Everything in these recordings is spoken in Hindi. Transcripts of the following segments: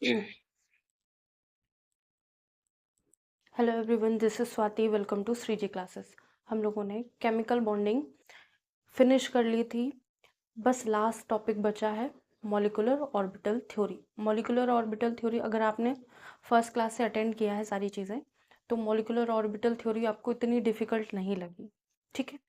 Hello everyone, this is Swati. Welcome to Shriji classes. हम लोगों ने केमिकल बॉन्डिंग फिनिश कर ली थी। बस लास्ट टॉपिक बचा है molecular orbital theory. Molecular orbital theory अगर आपने फर्स्ट क्लास से अटेंड किया है सारी चीज़ें, तो मॉलिक्यूलर ऑर्बिटल थ्योरी आपको इतनी डिफ़िकल्ट नहीं लगी। ठीक है,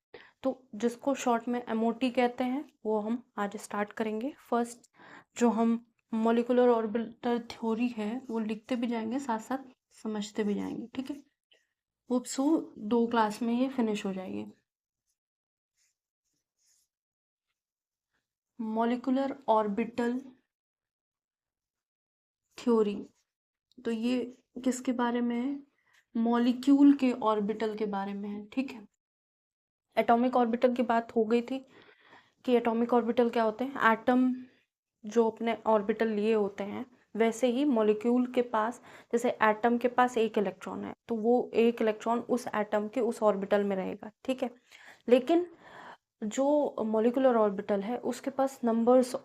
तो जिसको शॉर्ट में एमओटी कहते हैं वो हम आज स्टार्ट करेंगे। फर्स्ट जो हम मॉलिक्यूलर ऑर्बिटल थ्योरी है वो लिखते भी जाएंगे, साथ साथ समझते भी जाएंगे। ठीक है, होप सो 2 क्लास में ये फिनिश हो जाएगी। मॉलिक्यूलर ऑर्बिटल थ्योरी, तो ये किसके बारे में है? मॉलिक्यूल के ऑर्बिटल के बारे में है। ठीक है, एटॉमिक ऑर्बिटल की बात हो गई थी कि एटॉमिक ऑर्बिटल क्या होते हैं। एटम जो अपने ऑर्बिटल लिए होते हैं, वैसे ही मॉलिक्यूल के पास, जैसे एटम के पास एक इलेक्ट्रॉन है तो वो एक इलेक्ट्रॉन उस एटम के उस ऑर्बिटल में रहेगा। ठीक है, लेकिन जो मॉलिक्यूलर ऑर्बिटल है उसके पास नंबर्स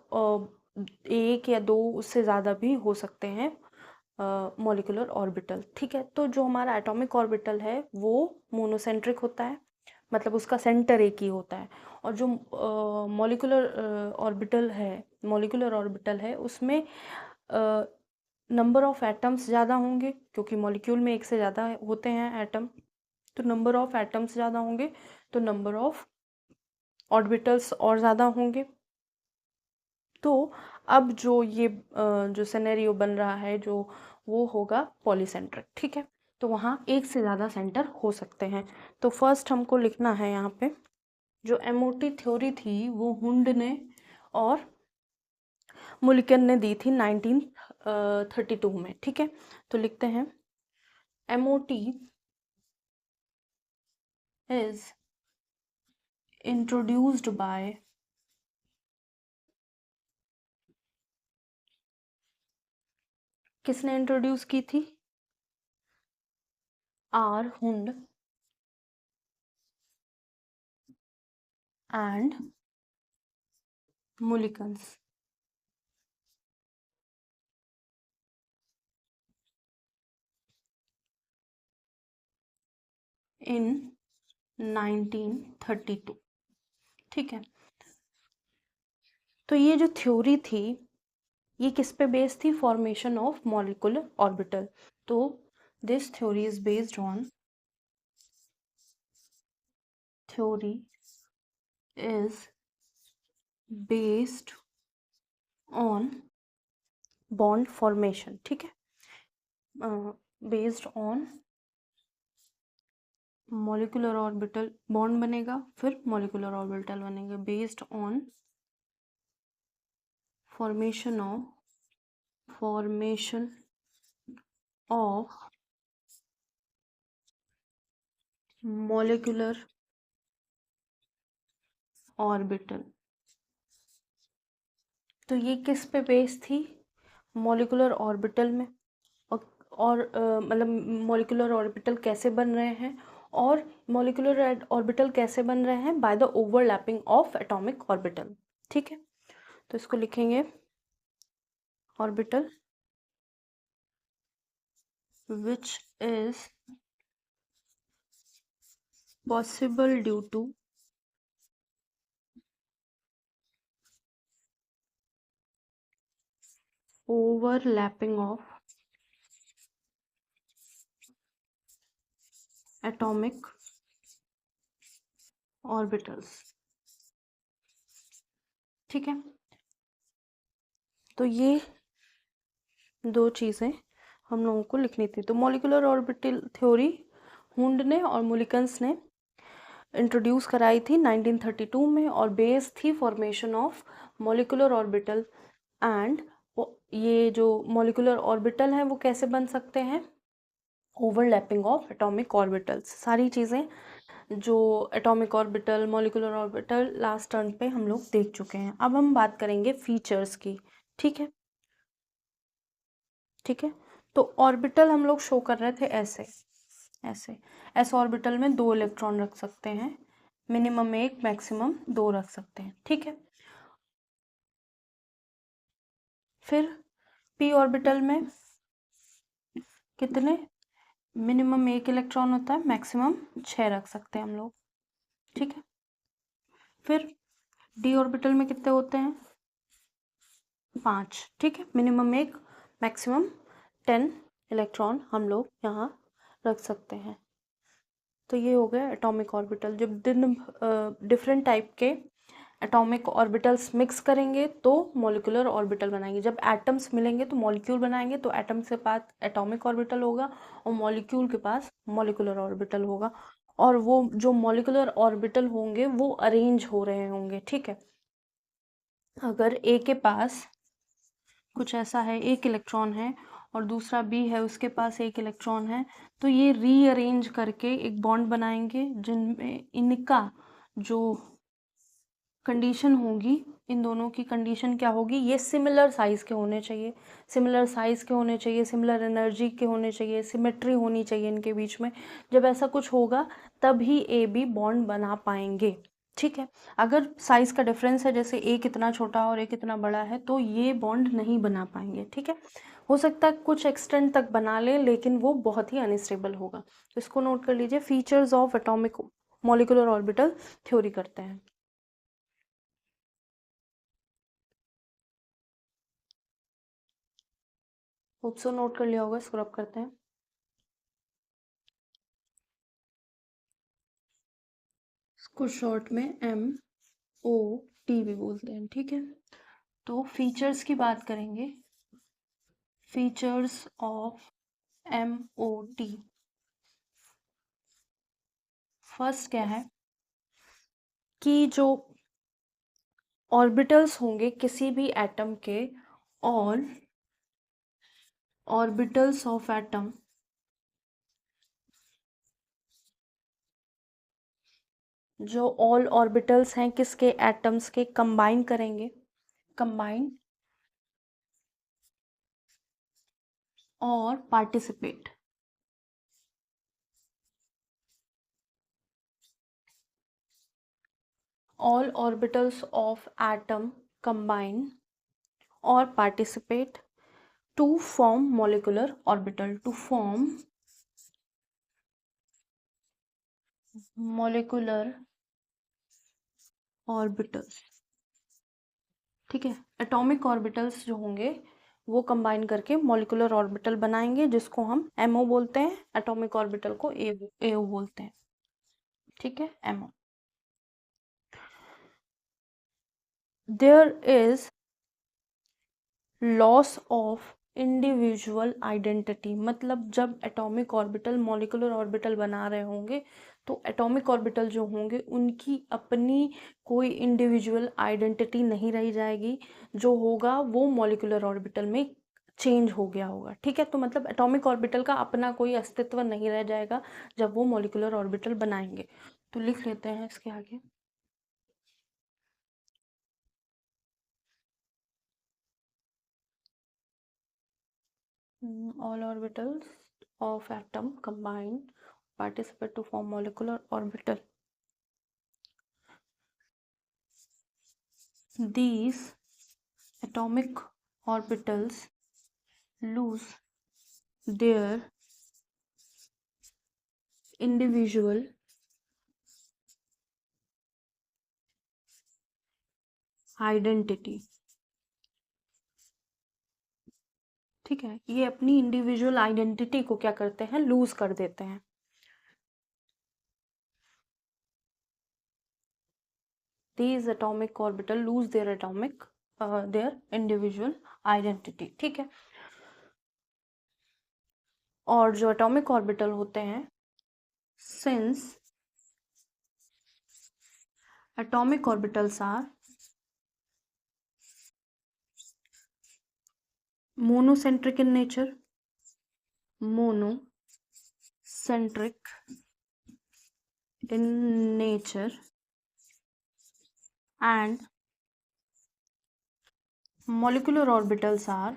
एक या दो, उससे ज़्यादा भी हो सकते हैं मॉलिक्यूलर ऑर्बिटल। ठीक है, तो जो हमारा एटॉमिक ऑर्बिटल है वो मोनोसेंट्रिक होता है, मतलब उसका सेंटर एक ही होता है। और जो मॉलिक्यूलर ऑर्बिटल है उसमें नंबर ऑफ एटम्स ज़्यादा होंगे, क्योंकि मॉलिक्यूल में एक से ज़्यादा होते हैं एटम, तो नंबर ऑफ एटम्स ज़्यादा होंगे तो नंबर ऑफ ऑर्बिटल्स और ज़्यादा होंगे। तो अब जो ये जो सिनेरियो बन रहा है जो, वो होगा पॉलीसेंट्रिक। ठीक है, तो वहाँ एक से ज़्यादा सेंटर हो सकते हैं। तो फर्स्ट हमको लिखना है यहाँ पे, जो एमओटी थ्योरी थी वो हुंड ने और मुलिकन ने दी थी 1932 में। ठीक है, तो लिखते हैं एमओटी इज इंट्रोड्यूस्ड बाय किसने इंट्रोड्यूस की थी? आर हुंड एंड मुलिकन्स इन 1932। ठीक है, तो ये जो थ्योरी थी ये किस पे बेस्ड थी? Formation of molecular orbital. तो this theory is based on, theory is based on bond formation. ठीक है, based on molecular orbital, bond बनेगा फिर मॉलिक्यूलर ऑर्बिटल बनेगा, based on formation of molecular orbital. तो ये किस पे बेस्ड थी? मॉलिक्यूलर ऑर्बिटल में। और मतलब मॉलिक्यूलर ऑर्बिटल कैसे बन रहे हैं, और मॉलिक्यूलर ऑर्बिटल कैसे बन रहे हैं? By the overlapping of atomic orbital. ठीक है, तो इसको लिखेंगे orbital which is possible due to overlapping of atomic orbitals। ठीक है, तो ये दो चीज़ें हम लोगों को लिखनी थी। तो मॉलिक्यूलर ऑर्बिटल थ्योरी हुंड ने और मुलिकन्स ने इंट्रोड्यूस कराई थी 1932 में, और बेस थी formation of molecular orbital. And ये जो मॉलिक्यूलर ऑर्बिटल हैं वो कैसे बन सकते हैं? Overlapping of atomic orbitals. सारी चीज़ें जो atomic orbital, molecular orbital last turn पे हम लोग देख चुके हैं। अब हम बात करेंगे फीचर्स की। ठीक है, ठीक है, तो ऑर्बिटल हम लोग शो कर रहे थे ऐसे ऐसे। एस ऑर्बिटल में 2 इलेक्ट्रॉन रख सकते हैं, मिनिमम 1, मैक्सिमम 2 रख सकते हैं। ठीक है, फिर p ऑर्बिटल में कितने, मिनिमम 1 इलेक्ट्रॉन होता है, मैक्सिमम 6 रख सकते हैं हम लोग, ठीक है। फिर d ऑर्बिटल में कितने होते हैं, 5, ठीक है। मिनिमम 1, मैक्सिमम 10 इलेक्ट्रॉन हम लोग यहाँ रख सकते हैं। तो ये हो गया एटॉमिक ऑर्बिटल। जब डिफरेंट टाइप के एटॉमिक ऑर्बिटल्स मिक्स करेंगे तो मॉलिक्यूलर ऑर्बिटल बनाएंगे। जब एटम्स मिलेंगे तो मॉलिक्यूल बनाएंगे, तो एटम के पास एटॉमिक ऑर्बिटल होगा और मॉलिक्यूल के पास मॉलिक्यूलर ऑर्बिटल होगा। और वो जो मॉलिक्यूलर ऑर्बिटल होंगे वो अरेंज हो रहे होंगे, ठीक है। अगर ए के पास कुछ ऐसा है, 1 इलेक्ट्रॉन है, और दूसरा बी है, उसके पास 1 इलेक्ट्रॉन है, तो ये रीअरेंज करके एक बॉन्ड बनाएंगे जिनमें इनका जो कंडीशन होगी, इन दोनों की कंडीशन क्या होगी, ये सिमिलर साइज के होने चाहिए, सिमिलर साइज के होने चाहिए, सिमिलर एनर्जी के होने चाहिए, सिमेट्री होनी चाहिए इनके बीच में। जब ऐसा कुछ होगा तभी ए बी बॉन्ड बना पाएंगे, ठीक है। अगर साइज का डिफरेंस है, जैसे ए कितना छोटा और ए कितना बड़ा है, तो ये बॉन्ड नहीं बना पाएंगे, ठीक है। हो सकता है कुछ एक्सटेंट तक बना ले, लेकिन वो बहुत ही अनस्टेबल होगा। तो इसको नोट कर लीजिए, features of atomic molecular orbital theory करते हैं। होप सो नोट कर लिया होगा, इसको रब करते हैं। इसको शॉर्ट में MOT भी बोलते हैं, ठीक है। तो फीचर्स की बात करेंगे, फीचर्स ऑफ MOT। फर्स्ट क्या है कि जो ऑर्बिटल्स होंगे किसी भी एटम के, और ऑर्बिटल्स ऑफ एटम जो ऑल ऑर्बिटल्स हैं किसके, एटम्स के, कंबाइन करेंगे, कंबाइन और participate. All orbitals of atom combine or participate to form molecular orbital, to form molecular orbitals, ठीक है। एटॉमिक ऑर्बिटल्स जो होंगे वो कंबाइन करके मॉलिक्यूलर ऑर्बिटल बनाएंगे, जिसको हम MO बोलते हैं, एटॉमिक ऑर्बिटल को AO बोलते हैं, ठीक है, MO। There is loss of individual identity, मतलब जब एटॉमिक ऑर्बिटल मॉलिक्यूलर ऑर्बिटल बना रहे होंगे तो एटॉमिक ऑर्बिटल जो होंगे उनकी अपनी कोई इंडिविजुअल आइडेंटिटी नहीं रही जाएगी, जो होगा वो मॉलिक्यूलर ऑर्बिटल में चेंज हो गया होगा, ठीक है। तो मतलब एटॉमिक ऑर्बिटल का अपना कोई अस्तित्व नहीं रह जाएगा जब वो मॉलिक्यूलर ऑर्बिटल बनाएंगे। तो लिख लेते हैं इसके आगे, all orbitals of atom combine participate to form molecular orbital. These atomic orbitals lose their individual identity, ठीक है। ये अपनी इंडिविजुअल आइडेंटिटी को क्या करते हैं, लूज कर देते हैं। These atomic orbital lose their their individual identity, ठीक है। और जो एटॉमिक ऑर्बिटल होते हैं, since atomic orbitals are monocentric in nature, monocentric in nature and molecular orbitals are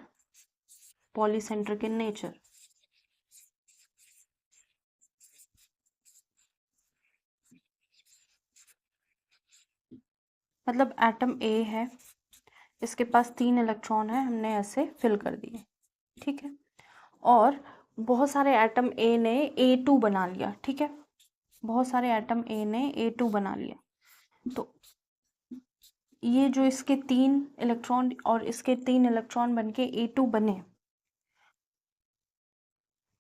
polycentric in nature. मतलब एटम ए है, इसके पास 3 इलेक्ट्रॉन है, हमने ऐसे फिल कर दिए, ठीक है। और बहुत सारे एटम ए ने A2 बना लिया, ठीक है, बहुत सारे एटम ए ने A2 बना लिया। तो ये जो इसके 3 इलेक्ट्रॉन और इसके 3 इलेक्ट्रॉन बनके A2 बने,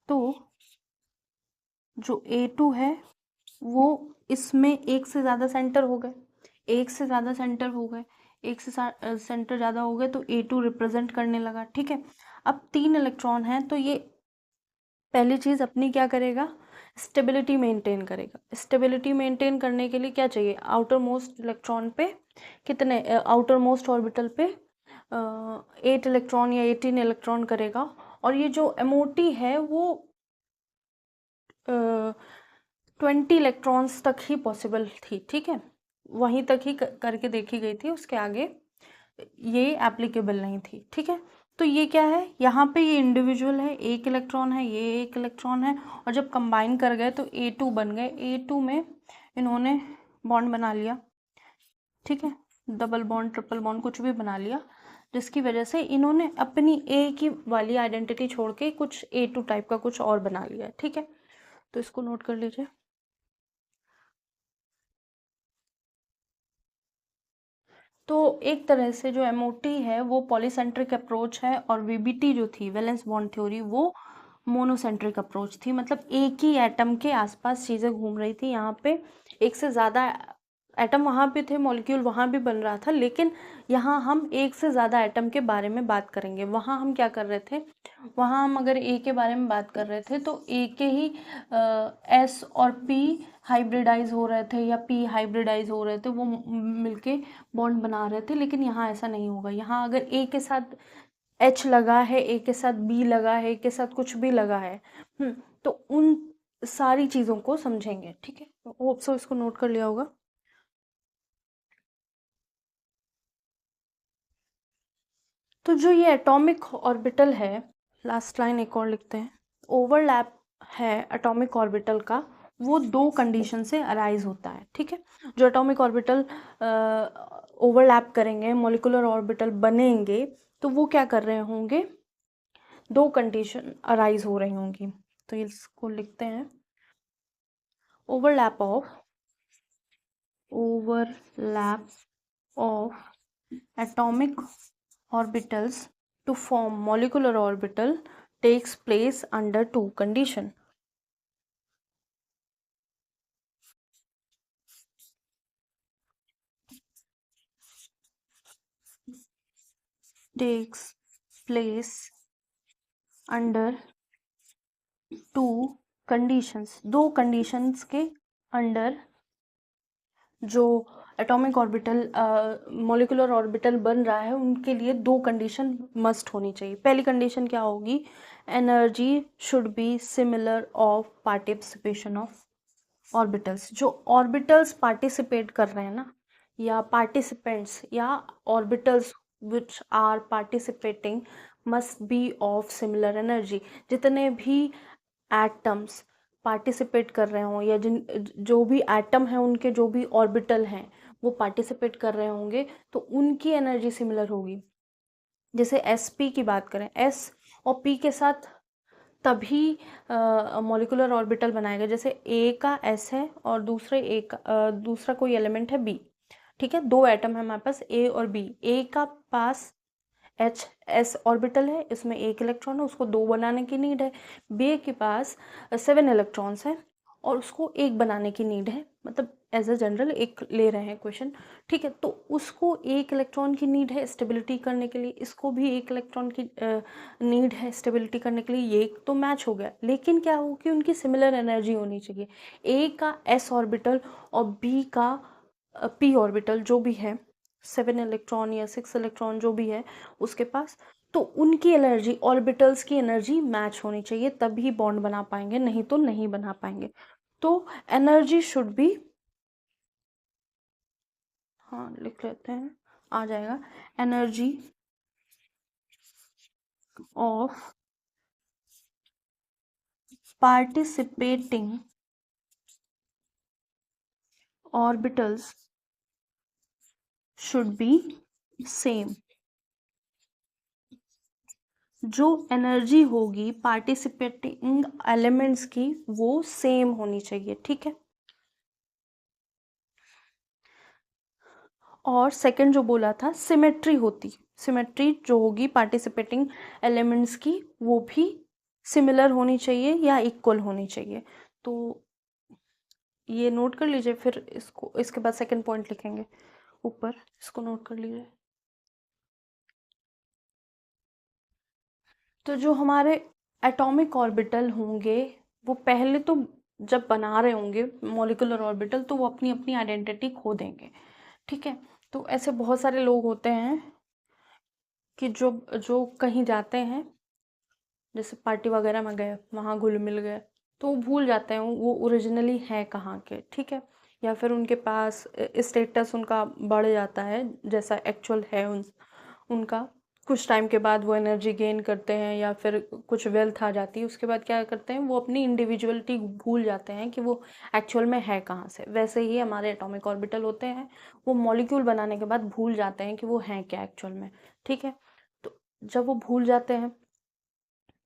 तो जो A2 है वो इसमें एक से ज़्यादा सेंटर हो गए, एक से ज़्यादा सेंटर हो गए, एक से सेंटर ज़्यादा हो गए, तो A2 रिप्रेजेंट करने लगा, ठीक है। अब 3 इलेक्ट्रॉन हैं, तो ये पहली चीज़ अपनी क्या करेगा, स्टेबिलिटी मेंटेन करेगा। स्टेबिलिटी मेंटेन करने के लिए क्या चाहिए, आउटर मोस्ट इलेक्ट्रॉन पे कितने, आउटर मोस्ट ऑर्बिटल पे 8 इलेक्ट्रॉन या 18 इलेक्ट्रॉन करेगा। और ये जो MOT है वो 20 इलेक्ट्रॉन्स तक ही पॉसिबल थी, ठीक है, वहीं तक ही करके देखी गई थी, उसके आगे ये एप्लीकेबल नहीं थी, ठीक है। तो ये क्या है, यहाँ पे ये इंडिविजुअल है, एक इलेक्ट्रॉन है, ये एक इलेक्ट्रॉन है, और जब कंबाइन कर गए तो A2 बन गए। A2 में इन्होंने बॉन्ड बना लिया, ठीक है, डबल बॉन्ड, ट्रिपल बॉन्ड, कुछ भी बना लिया, जिसकी वजह से इन्होंने अपनी A की वाली आइडेंटिटी छोड़ के कुछ A2 टाइप का कुछ और बना लिया, ठीक है। तो इसको नोट कर लीजिए। तो एक तरह से जो MOT है वो पॉलीसेंट्रिक अप्रोच है, और VBT जो थी, वैलेंस बॉन्ड थ्योरी, वो मोनोसेंट्रिक अप्रोच थी। मतलब एक ही एटम के आसपास चीज़ें घूम रही थी, यहाँ पे एक से ज़्यादा एटम वहाँ पे थे, मॉलिक्यूल वहाँ भी बन रहा था, लेकिन यहाँ हम एक से ज़्यादा एटम के बारे में बात करेंगे। वहाँ हम क्या कर रहे थे, वहाँ हम अगर ए के बारे में बात कर रहे थे तो ए के ही S और P हाइब्रिडाइज हो रहे थे, या P हाइब्रिडाइज हो रहे थे, वो मिलके बॉन्ड बना रहे थे। लेकिन यहाँ ऐसा नहीं होगा, यहाँ अगर ए के साथ H लगा है, ए के साथ B लगा है, ए के साथ कुछ भी लगा है, तो उन सारी चीज़ों को समझेंगे, ठीक है। होप सो इसको नोट कर लिया होगा। तो जो ये एटॉमिक ऑर्बिटल है, लास्ट लाइन एक और लिखते हैं, ओवरलैप है एटॉमिक ऑर्बिटल का, वो दो कंडीशन से अराइज होता है, ठीक है। जो एटॉमिक ऑर्बिटल ओवरलैप करेंगे, मॉलिक्यूलर ऑर्बिटल बनेंगे, तो वो क्या कर रहे होंगे, दो कंडीशन अराइज हो रही होंगी। तो इसको लिखते हैं, overlap of overlap of atomic orbitals to form molecular orbital takes place under two condition. Takes place under two conditions. दो conditions के अंडर जो एटॉमिक ऑर्बिटल मॉलिक्यूलर ऑर्बिटल बन रहा है, उनके लिए दो कंडीशन मस्ट होनी चाहिए। पहली कंडीशन क्या होगी, energy should be similar of participation of orbitals. जो ऑर्बिटल्स पार्टिसिपेट कर रहे हैं ना, या पार्टिसिपेंट्स या orbitals which are participating must be of similar energy. जितने भी एटम्स पार्टिसिपेट कर रहे हों, या जिन जो भी एटम है उनके जो भी ऑर्बिटल हैं वो पार्टिसिपेट कर रहे होंगे, तो उनकी एनर्जी सिमिलर होगी। जैसे SP की बात करें, S और P के साथ तभी मॉलिक्यूलर ऑर्बिटल बनाएगा। जैसे A का S है और दूसरा कोई एलिमेंट है B, ठीक है, दो एटम है हमारे पास A और B। A का पास S ऑर्बिटल है, इसमें एक इलेक्ट्रॉन है, उसको दो बनाने की नीड है। B के पास 7 इलेक्ट्रॉन्स हैं और उसको एक बनाने की नीड है, मतलब एज अ जनरल एक ले रहे हैं क्वेश्चन, ठीक है। तो उसको एक इलेक्ट्रॉन की नीड है स्टेबिलिटी करने के लिए, इसको भी एक इलेक्ट्रॉन की नीड है स्टेबिलिटी करने के लिए, ये तो मैच हो गया। लेकिन क्या हो कि उनकी सिमिलर एनर्जी होनी चाहिए। A का S ऑर्बिटल और B का P ऑर्बिटल जो भी है, 7 इलेक्ट्रॉन या 6 इलेक्ट्रॉन जो भी है उसके पास, तो उनकी एनर्जी, ऑर्बिटल्स की एनर्जी मैच होनी चाहिए, तभी बॉन्ड बना पाएंगे, नहीं तो नहीं बना पाएंगे। तो एनर्जी शुड बी, हाँ लिख लेते हैं, आ जाएगा, energy of participating orbitals should be same. जो एनर्जी होगी पार्टिसिपेटिंग एलिमेंट्स की वो सेम होनी चाहिए, ठीक है। और सेकंड जो बोला था सिमेट्री होती, सिमेट्री जो होगी पार्टिसिपेटिंग एलिमेंट्स की वो भी सिमिलर होनी चाहिए या इक्वल होनी चाहिए। तो ये नोट कर लीजिए, फिर इसको इसके बाद सेकंड पॉइंट लिखेंगे ऊपर, इसको नोट कर लीजिए। तो जो हमारे एटॉमिक ऑर्बिटल होंगे वो पहले तो जब बना रहे होंगे मॉलिक्यूलर ऑर्बिटल तो वो अपनी अपनी आइडेंटिटी खो देंगे, ठीक है। तो ऐसे बहुत सारे लोग होते हैं कि जो जो कहीं जाते हैं, जैसे पार्टी वगैरह में गए, वहाँ घुल मिल गए, तो वो भूल जाते हैं वो ओरिजिनली है कहाँ के, ठीक है। या फिर उनके पास स्टेटस उनका बढ़ जाता है जैसा एक्चुअल है उनका, कुछ टाइम के बाद वो एनर्जी गेन करते हैं या फिर कुछ वेल्थ आ जाती है, उसके बाद क्या करते हैं वो अपनी इंडिविजुअलिटी भूल जाते हैं कि वो एक्चुअल में है कहाँ से। वैसे ही हमारे एटॉमिक ऑर्बिटल होते हैं, वो मॉलिक्यूल बनाने के बाद भूल जाते हैं कि वो हैं क्या एक्चुअल में, ठीक है। तो जब वो भूल जाते हैं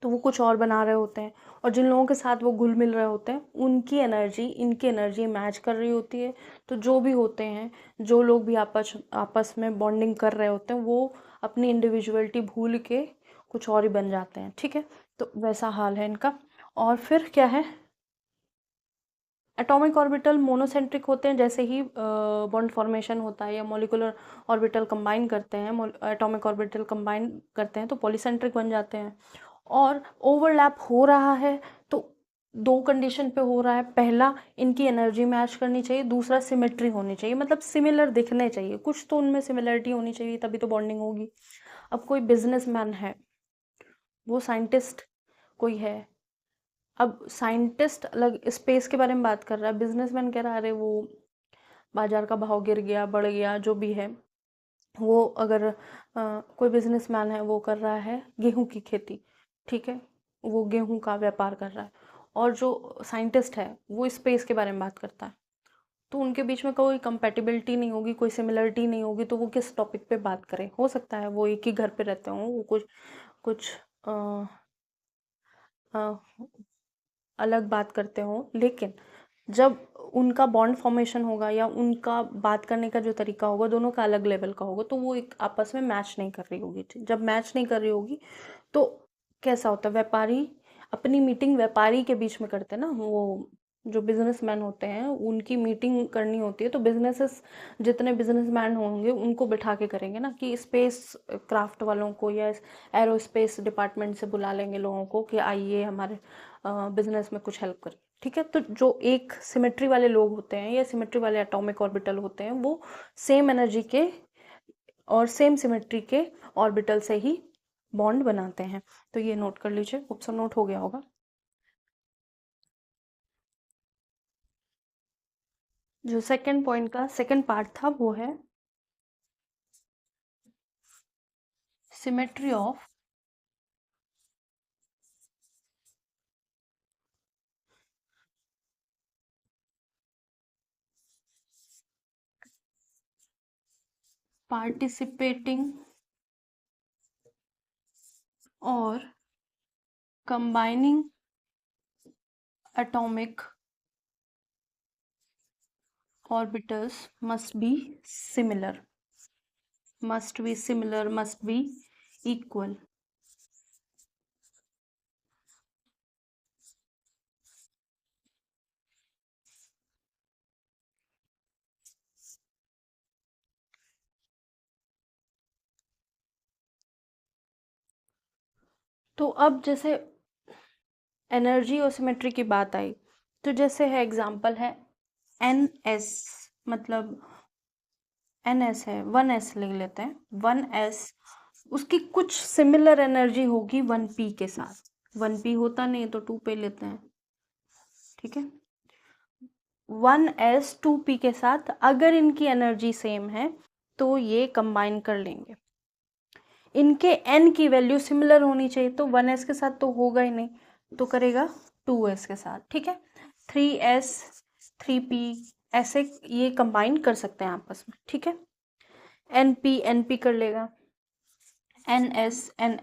तो वो कुछ और बना रहे होते हैं, और जिन लोगों के साथ वो घुल मिल रहे होते हैं उनकी एनर्जी इनकी एनर्जी मैच कर रही होती है। तो जो भी होते हैं, जो लोग भी आपस आपस में बॉन्डिंग कर रहे होते हैं वो अपनी इंडिविजुअलिटी भूल के कुछ और ही बन जाते हैं, ठीक है। तो वैसा हाल है इनका। और फिर क्या है, एटॉमिक ऑर्बिटल मोनोसेंट्रिक होते हैं, जैसे ही बॉन्ड फॉर्मेशन होता है या मॉलिक्यूलर ऑर्बिटल कंबाइन करते हैं, एटॉमिक ऑर्बिटल कंबाइन करते हैं तो पॉलीसेंट्रिक बन जाते हैं। और ओवरलैप हो रहा है तो दो कंडीशन पे हो रहा है, पहला इनकी एनर्जी मैच करनी चाहिए, दूसरा सिमेट्री होनी चाहिए, मतलब सिमिलर दिखने चाहिए, कुछ तो उनमें सिमिलरिटी होनी चाहिए तभी तो बॉन्डिंग होगी। अब कोई बिजनेसमैन है, वो साइंटिस्ट कोई है, अब साइंटिस्ट अलग स्पेस के बारे में बात कर रहा है, बिजनेसमैन कह रहा है अरे वो बाजार का भाव गिर गया बढ़ गया जो भी है, वो अगर कोई बिजनेसमैन है वो कर रहा है गेहूं की खेती, ठीक है, वो गेहूं का व्यापार कर रहा है, और जो साइंटिस्ट है वो स्पेस के बारे में बात करता है, तो उनके बीच में कोई कंपेटिबिलिटी नहीं होगी, कोई सिमिलरिटी नहीं होगी, तो वो किस टॉपिक पे बात करें। हो सकता है वो एक ही घर पे रहते हों, वो कुछ कुछ अ, अ, अलग बात करते हों, लेकिन जब उनका बॉन्ड फॉर्मेशन होगा या उनका बात करने का जो तरीका होगा दोनों का अलग लेवल का होगा, तो वो एक आपस में मैच नहीं कर रही होगी, जब मैच नहीं कर रही होगी तो कैसा होता है, व्यापारी अपनी मीटिंग व्यापारी के बीच में करते हैं ना, वो जो बिजनेसमैन होते हैं उनकी मीटिंग करनी होती है, तो बिजनेसेस जितने बिजनेसमैन होंगे उनको बिठा के करेंगे ना, कि स्पेस क्राफ्ट वालों को या एरोस्पेस डिपार्टमेंट से बुला लेंगे लोगों को कि आइए हमारे बिजनेस में कुछ हेल्प करिए, ठीक है। तो जो एक सिमेट्री वाले लोग होते हैं या सिमेट्री वाले एटॉमिक ऑर्बिटल होते हैं वो सेम एनर्जी के और सेम सिमेट्री के ऑर्बिटल से ही बॉन्ड बनाते हैं। तो ये नोट कर लीजिए, ऑप्शन नोट हो गया होगा। जो सेकंड पॉइंट का सेकंड पार्ट था वो है सिमेट्री ऑफ पार्टिसिपेटिंग और combining atomic orbitals similar must be equal। तो अब जैसे एनर्जी और सिमेट्री की बात आई, तो जैसे है एग्जांपल है एन एस, मतलब एन एस है, वन एस ले लेते हैं, वन एस उसकी कुछ सिमिलर एनर्जी होगी वन पी के साथ, वन पी होता नहीं तो टू पे लेते हैं, ठीक है। वन एस टू पी के साथ अगर इनकी एनर्जी सेम है तो ये कंबाइन कर लेंगे, इनके एन की वैल्यू सिमिलर होनी चाहिए, तो वन एस के साथ तो होगा ही नहीं, तो करेगा टू एस के साथ, ठीक है। थ्री एस थ्री पी ऐसे ये कंबाइन कर सकते हैं आपस में, ठीक है। एन पी कर लेगा, एन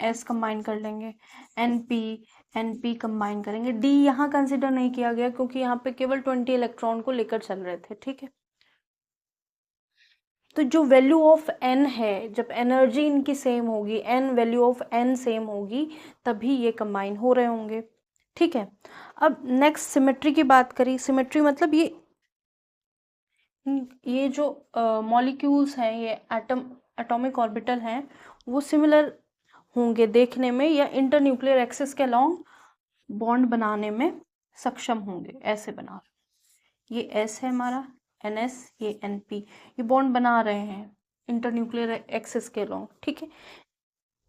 एस कंबाइन कर लेंगे, एन पी कंबाइन करेंगे। डी यहाँ कंसिडर नहीं किया गया क्योंकि यहाँ पे केवल 20 इलेक्ट्रॉन को लेकर चल रहे थे, ठीक है। तो जो वैल्यू ऑफ एन है, जब एनर्जी इनकी सेम होगी, n value of n same होगी, तभी ये कंबाइन हो रहे होंगे, ठीक है। अब नेक्स्ट सिमेट्री की बात करी। सिमेट्री मतलब ये जो मॉलिक्यूल्स हैं, ये एटॉमिक ऑर्बिटल हैं, वो सिमिलर होंगे देखने में, या इंटरन्यूक्लियर एक्सिस के अलोंग बॉन्ड बनाने में सक्षम होंगे। ऐसे बना रहे, ये एस है हमारा, एन एस, ये एन पी, ये बॉन्ड बना रहे हैं इंटरन्यूक्लियर एक्सिस के अलोंग, ठीक है।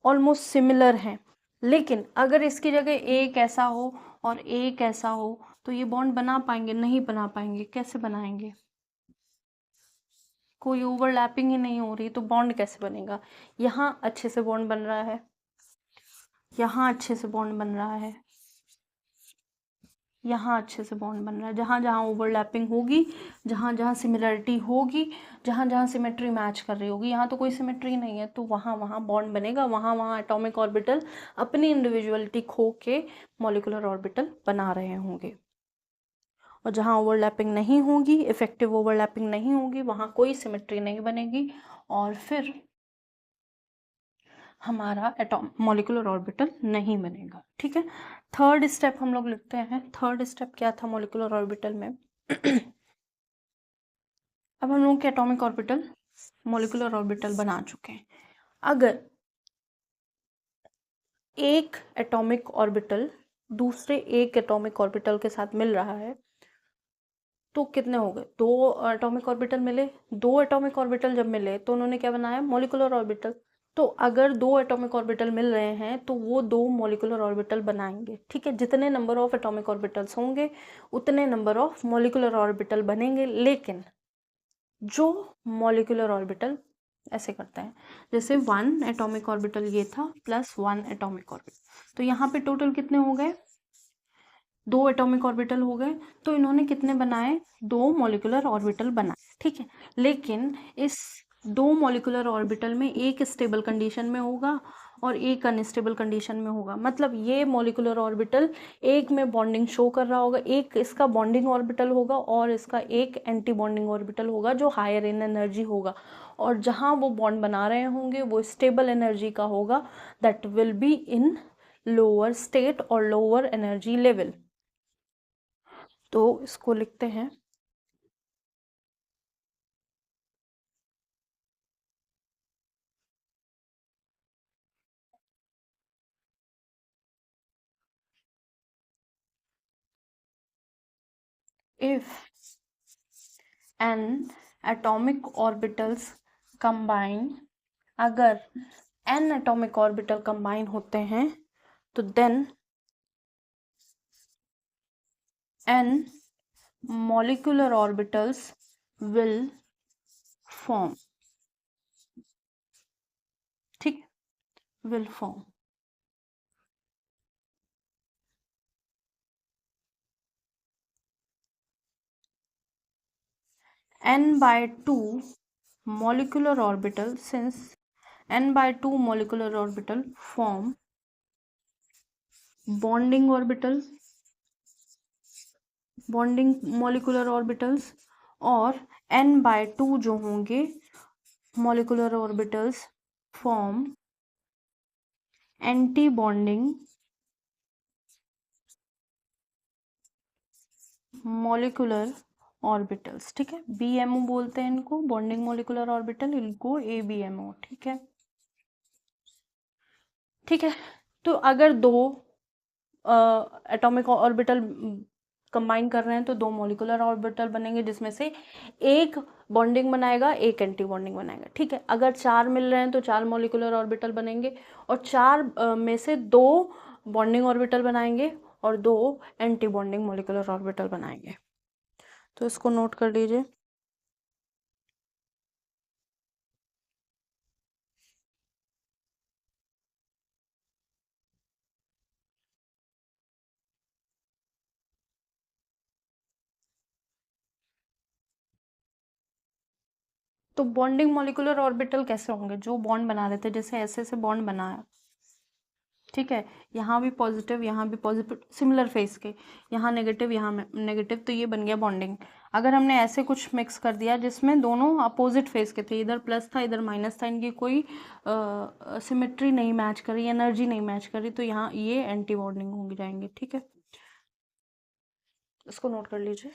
ऑलमोस्ट सिमिलर हैं। लेकिन अगर इसकी जगह एक ऐसा हो और एक ऐसा हो, तो ये बॉन्ड बना पाएंगे? नहीं बना पाएंगे। कैसे बनाएंगे? कोई ओवरलैपिंग ही नहीं हो रही, तो बॉन्ड कैसे बनेगा? यहाँ अच्छे से बॉन्ड बन रहा है, यहाँ अच्छे से बॉन्ड बन रहा है, यहाँ अच्छे से बॉन्ड बन रहा है। जहाँ जहाँ ओवरलैपिंग होगी, जहाँ जहाँ सिमिलरिटी होगी, जहाँ जहाँ सिमेट्री मैच कर रही होगी, यहाँ तो कोई सिमेट्री नहीं है, तो वहाँ वहाँ बॉन्ड बनेगा, वहाँ वहाँ एटॉमिक ऑर्बिटल अपनी इंडिविजुअलिटी खो के मॉलिक्यूलर ऑर्बिटल बना रहे होंगे। और जहाँ ओवरलैपिंग नहीं होगी, इफेक्टिव ओवरलैपिंग नहीं होगी, वहाँ कोई सिमेट्री नहीं बनेगी, और फिर हमारा मॉलिक्यूलर ऑर्बिटल नहीं बनेगा, ठीक है। थर्ड स्टेप हम लोग लिखते हैं। थर्ड स्टेप क्या था मॉलिक्यूलर ऑर्बिटल में? अब हम लोग के एटॉमिक ऑर्बिटल मॉलिक्यूलर ऑर्बिटल बना चुके हैं। अगर एक एटॉमिक ऑर्बिटल दूसरे एक एटॉमिक ऑर्बिटल के साथ मिल रहा है, तो कितने हो गए? दो एटॉमिक ऑर्बिटल मिले। दो एटॉमिक ऑर्बिटल जब मिले तो उन्होंने क्या बनाया? Molecular orbital. तो अगर दो एटॉमिक ऑर्बिटल मिल रहे हैं तो वो दो मॉलिक्यूलर ऑर्बिटल बनाएंगे, ठीक है। जितने नंबर ऑफ एटॉमिक ऑर्बिटल्स होंगे उतने नंबर ऑफ मॉलिक्यूलर ऑर्बिटल बनेंगे। लेकिन जो मॉलिक्यूलर ऑर्बिटल ऐसे करते हैं, जैसे वन एटॉमिक ऑर्बिटल ये था प्लस वन एटॉमिक ऑर्बिटल, तो यहाँ पे टोटल कितने हो गए? दो एटॉमिक ऑर्बिटल हो गए। तो इन्होंने कितने बनाए? दो मॉलिक्यूलर ऑर्बिटल बनाए, ठीक है। लेकिन इस दो मॉलिक्यूलर ऑर्बिटल में एक स्टेबल कंडीशन में होगा और एक अनस्टेबल कंडीशन में होगा। मतलब ये मॉलिक्यूलर ऑर्बिटल एक में बॉन्डिंग शो कर रहा होगा, एक इसका बॉन्डिंग ऑर्बिटल होगा और इसका एक एंटी बॉन्डिंग ऑर्बिटल होगा जो हायर इन एनर्जी होगा, और जहाँ वो बॉन्ड बना रहे होंगे वो स्टेबल एनर्जी का होगा, that will be in lower state और लोअर एनर्जी लेवल। तो इसको लिखते हैं if an atomic orbitals combine, अगर n एटॉमिक ऑर्बिटल कंबाइन होते हैं तो then n molecular orbitals will form, ठीक, will form। n by 2 molecular orbital, since n by 2 molecular orbital form bonding orbital, bonding molecular orbitals, और n बाय 2 जो होंगे molecular orbitals form anti bonding molecular orbitals, ठीक है। बीएमओ बोलते हैं इनको, बॉन्डिंग मॉलिक्यूलर ऑर्बिटल, इनको एबीएमओ, ठीक है। ठीक है, तो अगर दो एटॉमिक ऑर्बिटल कंबाइन कर रहे हैं तो दो मॉलिक्यूलर ऑर्बिटल बनेंगे, जिसमें से एक बॉन्डिंग बनाएगा, एक एंटी बॉन्डिंग बनाएगा, ठीक है। अगर चार मिल रहे हैं तो चार मॉलिक्यूलर ऑर्बिटल बनेंगे, और चार में से दो बॉन्डिंग ऑर्बिटल बनाएंगे और दो एंटी बॉन्डिंग मॉलिक्यूलर ऑर्बिटल बनाएंगे। तो इसको नोट कर लीजिए। तो बॉन्डिंग मॉलिक्यूलर ऑर्बिटल कैसे होंगे? जो बॉन्ड बना रहे थे, जैसे ऐसे ऐसे बॉन्ड बनाया, ठीक है, यहाँ भी पॉजिटिव, यहाँ भी पॉजिटिव, सिमिलर फेस के, यहाँ नेगेटिव, यहाँ नेगेटिव, तो ये बन गया बॉन्डिंग। अगर हमने ऐसे कुछ मिक्स कर दिया जिसमें दोनों अपोजिट फेस के थे, इधर प्लस था इधर माइनस था, इनकी कोई सिमेट्री नहीं मैच करी, एनर्जी नहीं मैच करी, तो यहाँ ये एंटी बॉन्डिंग हो जाएंगे, ठीक है, इसको नोट कर लीजिए।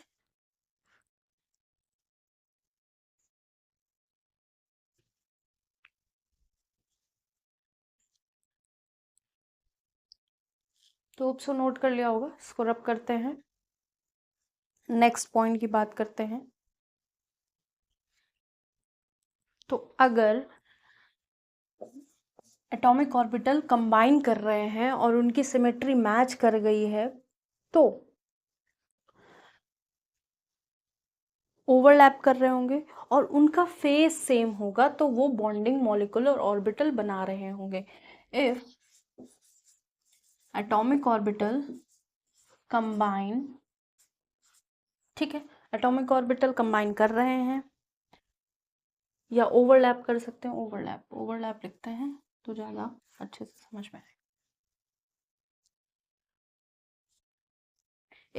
तो अब सो नोट कर लिया होगा, इसको रब करते हैं, नेक्स्ट पॉइंट की बात करते हैं। तो अगर एटॉमिक ऑर्बिटल कंबाइन कर रहे हैं और उनकी सिमेट्री मैच कर गई है, तो ओवरलैप कर रहे होंगे और उनका फेज सेम होगा, तो वो बॉन्डिंग मॉलिक्यूलर ऑर्बिटल बना रहे होंगे। इफ एटॉमिक ऑर्बिटल कंबाइन, ठीक है, एटॉमिक ऑर्बिटल कंबाइन कर रहे हैं या ओवरलैप कर सकते हैं, ओवरलैप, ओवरलैप लिखते हैं तो ज़्यादा अच्छे से समझ में आए।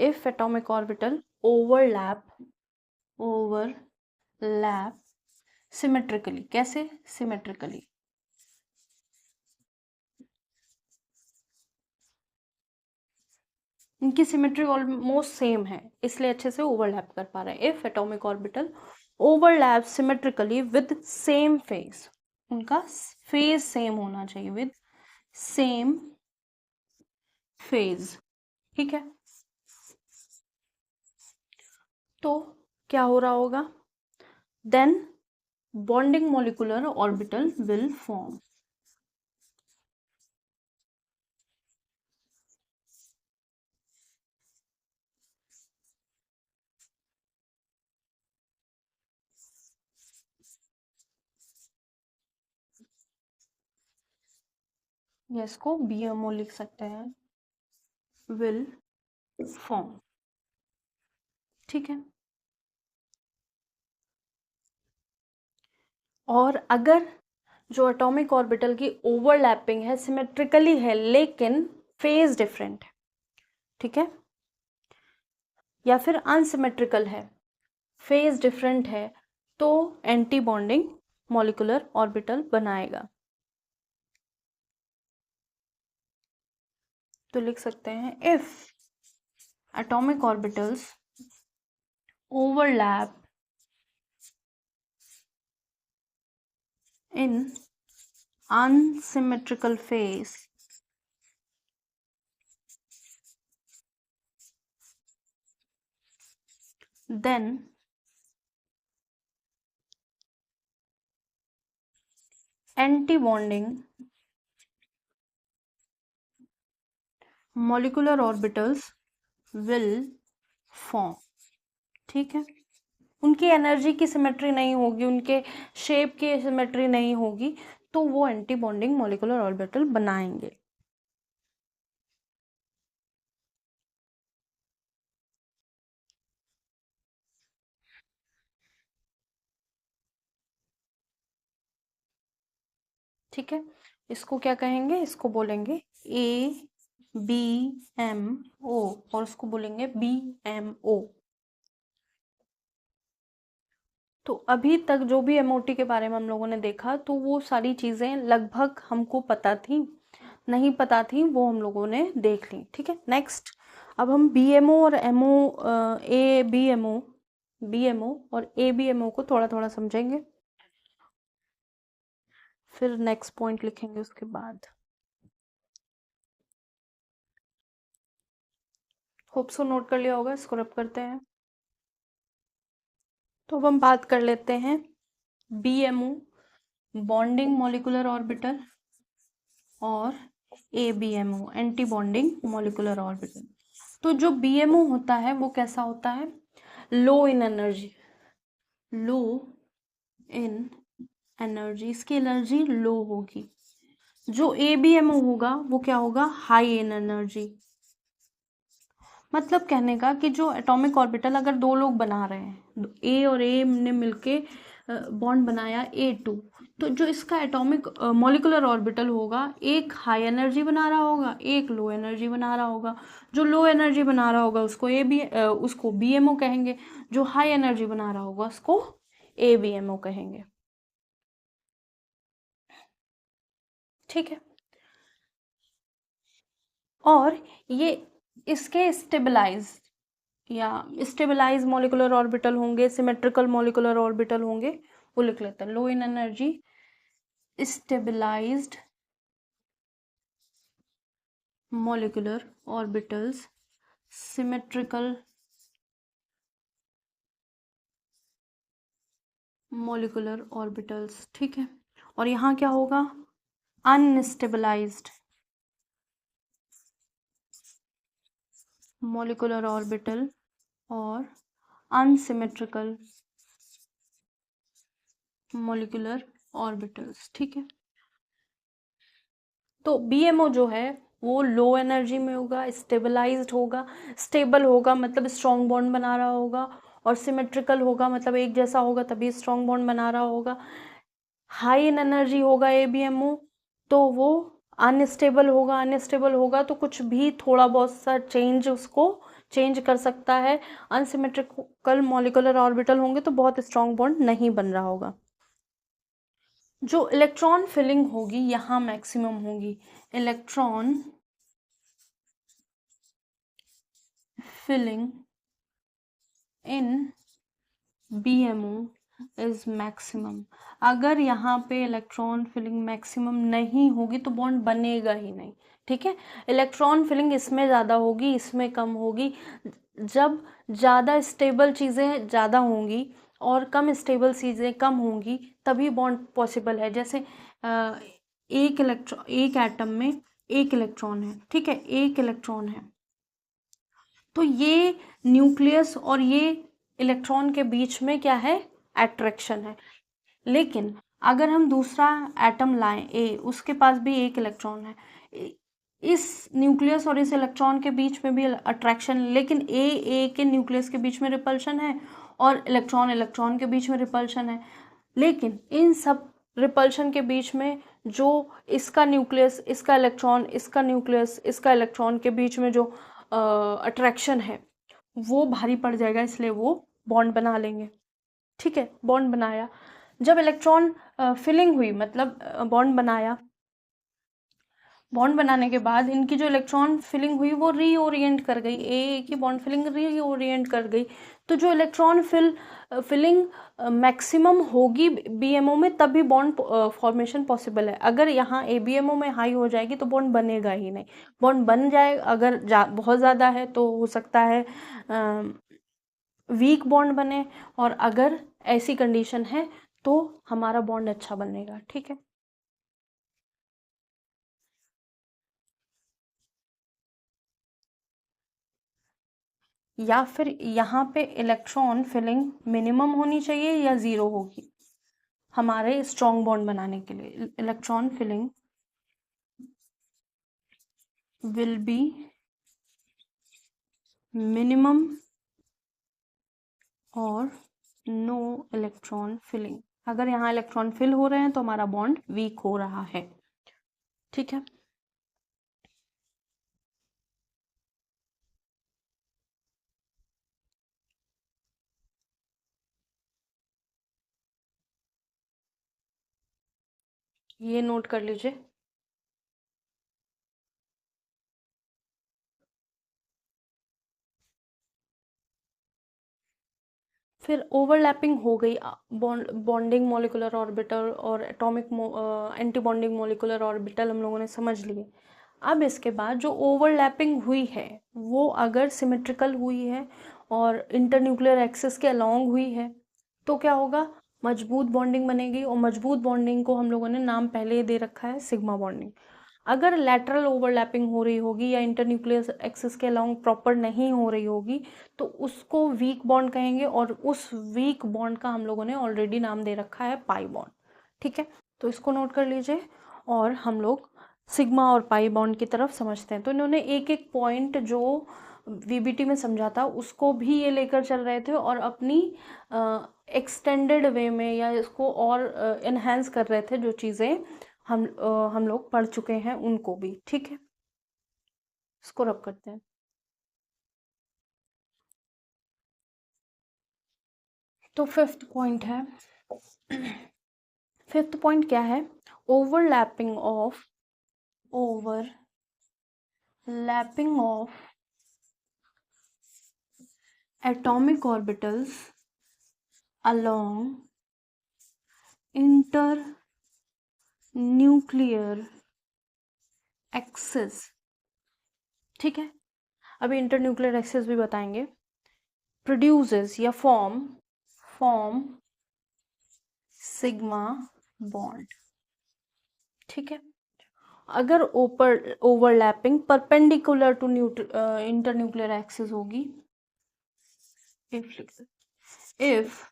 If atomic orbital overlap symmetrically, कैसे? सिमेट्रिकली, इनकी सिमेट्री ऑलमोस्ट सेम है, इसलिए अच्छे से ओवरलैप कर पा रहे हैं। If atomic orbital overlap symmetrically with same phase, उनका फेज सेम होना चाहिए, विद सेम फेज, ठीक है, तो क्या हो रहा होगा? Then bonding molecular orbital will form. या इसको BMO लिख सकते हैं, विल फॉर्म, ठीक है। और अगर जो एटॉमिक ऑर्बिटल की ओवरलैपिंग है, सिमेट्रिकली है, लेकिन फेज डिफरेंट है, ठीक है, या फिर अनसिमेट्रिकल है, फेज डिफरेंट है, तो एंटी बॉन्डिंग मॉलिक्यूलर ऑर्बिटल बनाएगा। तो लिख सकते हैं, if atomic orbitals overlap in unsymmetrical phase, then anti-bonding molecular orbitals will form, ठीक है, उनकी एनर्जी की सिमेट्री नहीं होगी, उनके शेप की सिमेट्री नहीं होगी, तो वो एंटी बॉन्डिंग मॉलिक्यूलर ऑर्बिटल बनाएंगे। ठीक है, इसको क्या कहेंगे? इसको बोलेंगे ABMO और इसको बोलेंगे BMO। तो अभी तक जो भी MOT के बारे में हम लोगों ने देखा, तो वो सारी चीज़ें लगभग हमको पता थी, नहीं पता थी वो हम लोगों ने देख ली, ठीक है। नेक्स्ट, अब हम BMO और BMO और ABMO को थोड़ा थोड़ा समझेंगे, फिर नेक्स्ट पॉइंट लिखेंगे उसके बाद। होप सो नोट कर लिया होगा, इसको रब करते हैं। तो अब हम बात कर लेते हैं BMO, बॉन्डिंग मॉलिक्यूलर ऑर्बिटल, और ABMO, anti bonding molecular orbital. तो जो BMO होता है वो कैसा होता है? Low in energy, low in energy, इसकी एनर्जी लो होगी। जो ABMO होगा वो क्या होगा? High in energy. मतलब कहने का कि जो एटॉमिक ऑर्बिटल अगर दो लोग बना रहे हैं, A और A ने मिलके बॉन्ड बनाया A2, तो जो इसका एटॉमिक मॉलिक्यूलर ऑर्बिटल होगा एक हाई एनर्जी बना रहा होगा, एक लो एनर्जी बना रहा होगा। जो लो एनर्जी बना रहा होगा उसको BMO कहेंगे, जो हाई एनर्जी बना रहा होगा उसको ABMO कहेंगे। ठीक है, और ये इसके स्टेबलाइज मॉलिक्यूलर ऑर्बिटल होंगे, सिमेट्रिकल मॉलिक्यूलर ऑर्बिटल होंगे, वो लिख लेते हैं। Low in energy stabilised molecular orbitals, symmetrical molecular orbitals। ठीक है, और यहाँ क्या होगा, अनस्टेबलाइज्ड molecular orbital और unsymmetrical molecular orbitals। ठीक है, तो BMO जो है वो लो एनर्जी में होगा, स्टेबलाइज्ड होगा, स्टेबल होगा मतलब स्ट्रॉन्ग बॉन्ड बना रहा होगा, और सिमेट्रिकल होगा मतलब एक जैसा होगा तभी स्ट्रॉन्ग बॉन्ड बना रहा होगा। हाई इन एनर्जी होगा ABMO, तो वो अनस्टेबल होगा तो कुछ भी थोड़ा बहुत सा उसको चेंज कर सकता है। अनसिमेट्रिकल मॉलिक्यूलर ऑर्बिटल होंगे तो बहुत स्ट्रॉन्ग बॉन्ड नहीं बन रहा होगा। जो इलेक्ट्रॉन फिलिंग होगी यहाँ मैक्सिमम होगी। Electron filling in BMO is maximum. अगर यहाँ पे इलेक्ट्रॉन फिलिंग मैक्सिमम नहीं होगी तो बॉन्ड बनेगा ही नहीं। ठीक है, इलेक्ट्रॉन फिलिंग इसमें ज़्यादा होगी, इसमें कम होगी। जब ज़्यादा स्टेबल चीज़ें ज़्यादा होंगी और कम स्टेबल चीज़ें कम होंगी तभी बॉन्ड पॉसिबल है। जैसे एक एटम में एक इलेक्ट्रॉन है, ठीक है, एक इलेक्ट्रॉन है, तो ये न्यूक्लियस और ये इलेक्ट्रॉन के बीच में क्या है, अट्रैक्शन है। लेकिन अगर हम दूसरा एटम लाएं A, उसके पास भी एक इलेक्ट्रॉन है, इस न्यूक्लियस और इस इलेक्ट्रॉन के बीच में भी अट्रैक्शन, लेकिन A के न्यूक्लियस के बीच में रिपल्शन है और इलेक्ट्रॉन के बीच में रिपल्शन है। लेकिन इन सब रिपल्शन के बीच में जो इसका न्यूक्लियस, इसका इलेक्ट्रॉन, इसका न्यूक्लियस, इसका इलेक्ट्रॉन के बीच में जो अट्रैक्शन है वो भारी पड़ जाएगा, इसलिए वो बॉन्ड बना लेंगे। ठीक है, बॉन्ड बनाया, जब इलेक्ट्रॉन फिलिंग हुई मतलब बॉन्ड बनाया, बॉन्ड बनाने के बाद इनकी जो इलेक्ट्रॉन फिलिंग हुई वो रीओरिएंट कर गई, ए की बॉन्ड फिलिंग रीओरिएंट कर गई। तो जो इलेक्ट्रॉन फिलिंग मैक्सिमम होगी BMO में तभी बॉन्ड फॉर्मेशन पॉसिबल है। अगर यहाँ ABMO में हाई हो जाएगी तो बॉन्ड बनेगा ही नहीं। बॉन्ड बन जाए अगर बहुत ज़्यादा है तो हो सकता है वीक बॉन्ड बने, और अगर ऐसी कंडीशन है तो हमारा बॉन्ड अच्छा बनेगा। ठीक है, या फिर यहाँ पे इलेक्ट्रॉन फिलिंग मिनिमम होनी चाहिए या ज़ीरो होगी हमारे स्ट्रॉन्ग बॉन्ड बनाने के लिए। Electron filling will be minimum और नो इलेक्ट्रॉन फिलिंग। अगर यहाँ इलेक्ट्रॉन फिल हो रहे हैं तो हमारा बॉन्ड वीक हो रहा है। ठीक है, ये नोट कर लीजिए। फिर ओवरलैपिंग हो गई, बॉन्डिंग मॉलिक्यूलर ऑर्बिटल और atomic anti bonding molecular orbital हम लोगों ने समझ लिए। अब इसके बाद जो ओवरलैपिंग हुई है वो अगर सिमेट्रिकल हुई है और इंटरन्यूक्लियर एक्सिस के अलोंग हुई है तो क्या होगा, मजबूत बॉन्डिंग बनेगी, और मजबूत बॉन्डिंग को हम लोगों ने नाम पहले ही दे रखा है सिग्मा बॉन्डिंग। अगर लैटरल ओवरलैपिंग हो रही होगी या इंटरन्यूक्लियर एक्सिस के अलोंग प्रॉपर नहीं हो रही होगी तो उसको वीक बॉन्ड कहेंगे, और उस वीक बॉन्ड का हम लोगों ने ऑलरेडी नाम दे रखा है पाई बॉन्ड। ठीक है, तो इसको नोट कर लीजिए, और हम लोग सिग्मा और पाई बॉन्ड की तरफ समझते हैं। तो इन्होंने एक एक पॉइंट जो VBT में समझा था उसको भी ये लेकर चल रहे थे और अपनी एक्सटेंडेड वे में या इसको और एनहेंस कर रहे थे, जो चीज़ें हम लोग पढ़ चुके हैं उनको भी, ठीक है। इसको रब करते हैं। तो फिफ्थ पॉइंट है, फिफ्थ पॉइंट क्या है? Overlapping of atomic orbitals along internuclear axis, ठीक है। अभी इंटरन्यूक्लियर एक्सिस भी बताएंगे। प्रोड्यूसेस या फॉर्म सिग्मा बॉन्ड, ठीक है। अगर overlapping perpendicular to internuclear axis होगी, if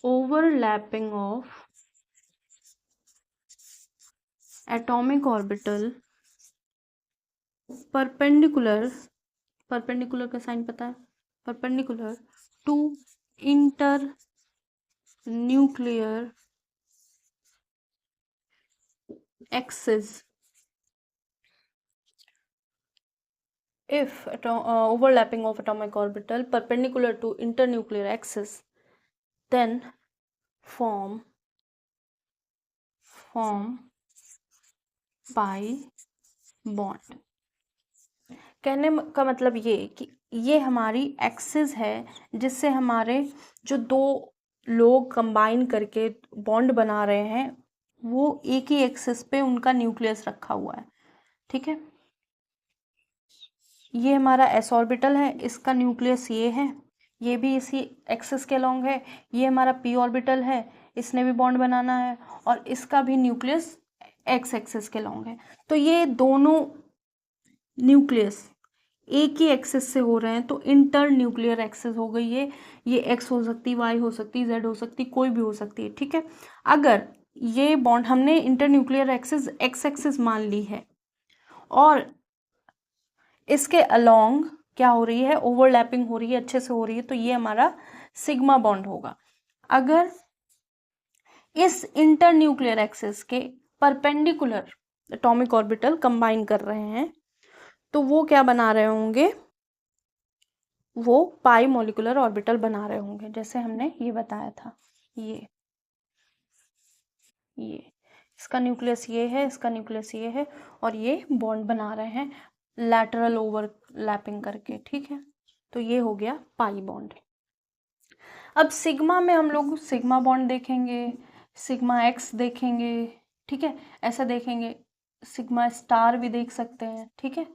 overlapping of atomic orbital perpendicular का साइन पता है, perpendicular to internuclear axis, if overlapping of atomic orbital perpendicular to internuclear axis, then form pi bond। कहने का मतलब ये कि ये हमारी एक्सिस है जिससे हमारे जो दो लोग कंबाइन करके बॉन्ड बना रहे हैं वो एक ही एक्सिस पे उनका न्यूक्लियस रखा हुआ है, ठीक है। ये हमारा s ऑर्बिटल है, इसका न्यूक्लियस ये है, ये भी इसी एक्सिस के अलोंग है। ये हमारा p ऑर्बिटल है, इसने भी बॉन्ड बनाना है और इसका भी न्यूक्लियस x एक्सिस के अलोंग है। तो ये दोनों न्यूक्लियस एक ही एक्सिस से हो रहे हैं तो इंटर न्यूक्लियर एक्सिस हो गई है। ये x हो सकती, y हो सकती, z हो सकती, कोई भी हो सकती है, ठीक है। अगर ये बॉन्ड हमने inter nuclear axis x axis मान ली है और इसके अलोंग क्या हो रही है, ओवरलैपिंग हो रही है, अच्छे से हो रही है, तो ये हमारा सिग्मा बॉन्ड होगा। अगर इस इंटर न्यूक्लियर एक्सिस के परपेंडिकुलर एटॉमिक ऑर्बिटल कंबाइन कर रहे हैं तो वो क्या बना रहे होंगे, वो पाई मॉलिक्यूलर ऑर्बिटल बना रहे होंगे, जैसे हमने ये बताया था। ये इसका न्यूक्लियस ये है, इसका न्यूक्लियस ये है और ये बॉन्ड बना रहे हैं लैटरल ओवरलैपिंग करके, ठीक है। तो ये हो गया पाई बॉन्ड। अब सिग्मा में हम लोग सिग्मा बॉन्ड देखेंगे, सिग्मा एक्स देखेंगे, ठीक है, ऐसा देखेंगे। सिग्मा स्टार भी देख सकते हैं, ठीक है।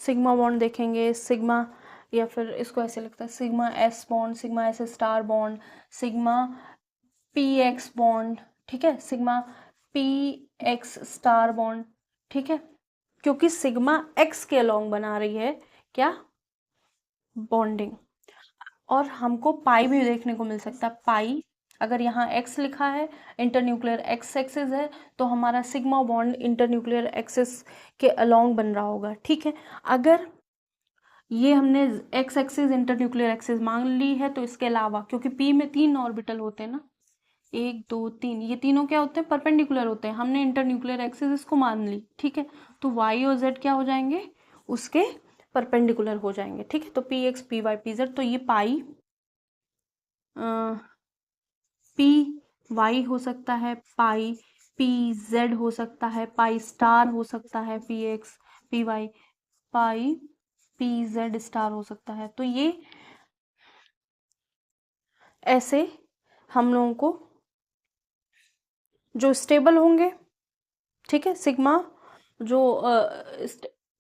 सिग्मा बॉन्ड देखेंगे, सिग्मा, या फिर इसको ऐसे लगता है sigma S bond, sigma S star bond, sigma P x bond, ठीक है, sigma P x star bond, ठीक है, क्योंकि सिग्मा एक्स के अलोंग बना रही है क्या, बॉन्डिंग। और हमको पाई भी देखने को मिल सकता है। पाई अगर यहाँ x लिखा है, इंटरन्यूक्लियर x एक्सिस है, तो हमारा सिग्मा बॉन्ड इंटरन्यूक्लियर एक्सिस के अलोंग बन रहा होगा, ठीक है। अगर ये हमने x एक्सिस इंटरन्यूक्लियर एक्सिस मान ली है तो इसके अलावा, क्योंकि p में 3 ऑर्बिटल होते हैं ना, 1 2 3, ये तीनों क्या होते हैं, परपेंडिकुलर होते हैं। हमने इंटरन्यूक्लियर एक्सिस इसको मान ली, ठीक है, तो y और z क्या हो जाएंगे, उसके परपेंडिकुलर हो जाएंगे, ठीक है। तो P X P Y P Z, तो ये पाई पी वाई हो सकता है, पाई पी जेड हो सकता है, पाई स्टार हो सकता है, पी एक्स पी वाई, पाई पी जेड स्टार हो सकता है। तो ये ऐसे हम लोगों को जो स्टेबल होंगे, ठीक है, सिग्मा जो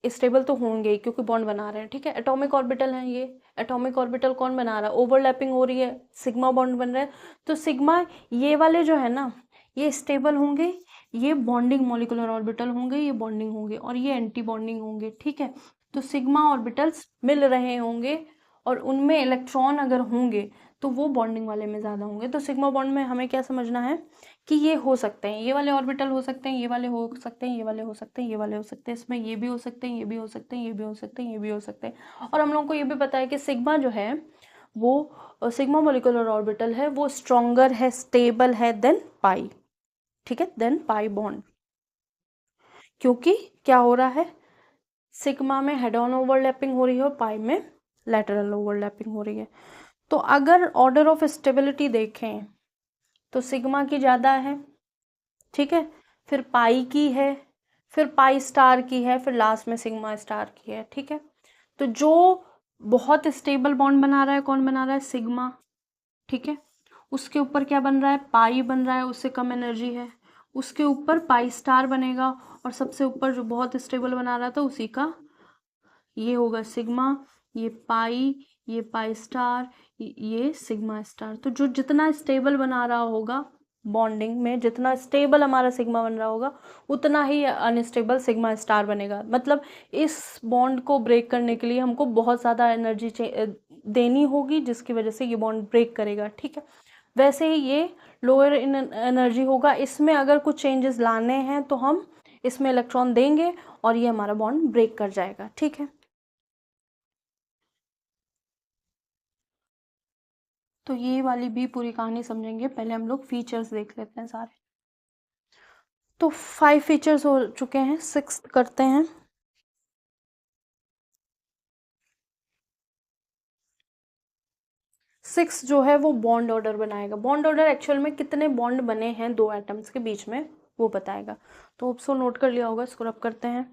स्टेबल तो होंगे क्योंकि बॉन्ड बना रहे हैं, ठीक है। एटॉमिक ऑर्बिटल है, ये एटॉमिक ऑर्बिटल कौन बना रहा है, ओवरलैपिंग हो रही है, सिग्मा बॉन्ड बन रहा है, तो सिग्मा ये वाले जो है ना, ये स्टेबल होंगे, ये बॉन्डिंग मॉलिक्यूलर ऑर्बिटल होंगे, ये बॉन्डिंग होंगे और ये एंटी बॉन्डिंग होंगे, ठीक है। तो सिग्मा ऑर्बिटल्स मिल रहे होंगे और उनमें इलेक्ट्रॉन अगर होंगे तो वो बॉन्डिंग वाले में ज़्यादा होंगे। तो सिग्मा बॉन्ड में हमें क्या समझना है कि ये हो सकते हैं, ये वाले ऑर्बिटल हो सकते हैं, ये वाले हो सकते हैं, ये वाले हो सकते हैं, ये वाले हो सकते हैं, इसमें ये भी हो सकते हैं, ये भी हो सकते हैं, ये भी हो सकते हैं, ये भी हो सकते हैं। और हम लोगों को ये भी पता है कि सिग्मा जो है वो सिग्मा मोलिकुलर ऑर्बिटल है वो स्ट्रॉन्गर है, स्टेबल है देन पाई, ठीक है, देन पाई बॉन्ड। क्योंकि क्या हो रहा है, सिग्मा में हेड ऑन ओवरलैपिंग हो रही है और पाई में लैटरल ओवरलैपिंग हो रही है। तो अगर ऑर्डर ऑफ स्टेबिलिटी देखें तो सिग्मा की ज़्यादा है, ठीक है, फिर पाई की है, फिर पाई स्टार की है, फिर लास्ट में सिग्मा स्टार की है, ठीक है। तो जो बहुत स्टेबल बॉन्ड बना रहा है कौन बना रहा है, सिग्मा, ठीक है। उसके ऊपर क्या बन रहा है, पाई बन रहा है, उससे कम एनर्जी है, उसके ऊपर पाई स्टार बनेगा, और सबसे ऊपर जो बहुत स्टेबल बना रहा था उसी का ये होगा सिग्मा, ये पाई स्टार, ये सिग्मा स्टार। तो जो जितना स्टेबल बना रहा होगा बॉन्डिंग में, जितना स्टेबल हमारा सिग्मा बन रहा होगा उतना ही अनस्टेबल सिग्मा स्टार बनेगा। मतलब इस बॉन्ड को ब्रेक करने के लिए हमको बहुत ज़्यादा एनर्जी देनी होगी, जिसकी वजह से ये बॉन्ड ब्रेक करेगा, ठीक है। वैसे ही ये लोअर इन एनर्जी होगा, इसमें अगर कुछ चेंजेस लाने हैं तो हम इसमें इलेक्ट्रॉन देंगे और ये हमारा बॉन्ड ब्रेक कर जाएगा, ठीक है। तो ये वाली भी पूरी कहानी समझेंगे, पहले हम लोग फीचर्स देख लेते हैं सारे। तो 5 फीचर्स हो चुके हैं, 6 करते हैं। सिक्स जो है वो बॉन्ड ऑर्डर बनाएगा। बॉन्ड ऑर्डर एक्चुअल में कितने बॉन्ड बने हैं दो एटम्स के बीच में वो बताएगा। तो उसको नोट कर लिया होगा, इसको रब करते हैं।